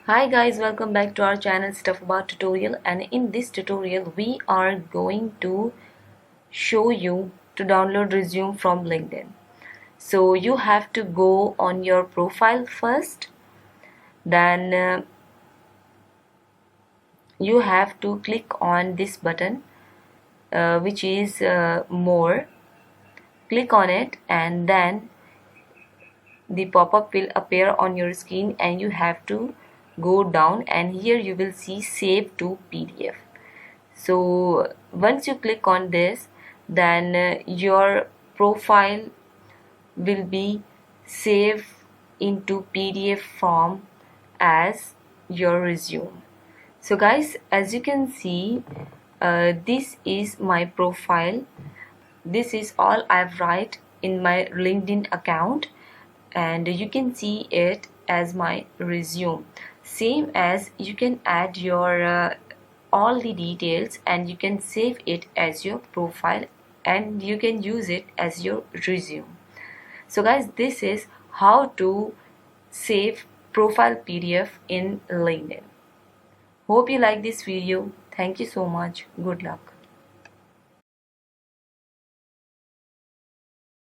Hi guys, welcome back to our channel Stuff About Tutorial, and in this tutorial we are going to show you to download resume from LinkedIn. So you have to go on your profile first, then you have to click on this button which is more. Click on it and then the pop-up will appear on your screen and you have to go down, and here you will see save to PDF. So once you click on this, then your profile will be saved into PDF form as your resume. So guys, as you can see, this is my profile. This is all I've write in my LinkedIn account, and you can see it as my resume. Same as you can add your all the details and you can save it as your profile and you can use it as your resume. So guys, this is how to save profile PDF in LinkedIn. Hope you like this video. Thank you so much. Good luck.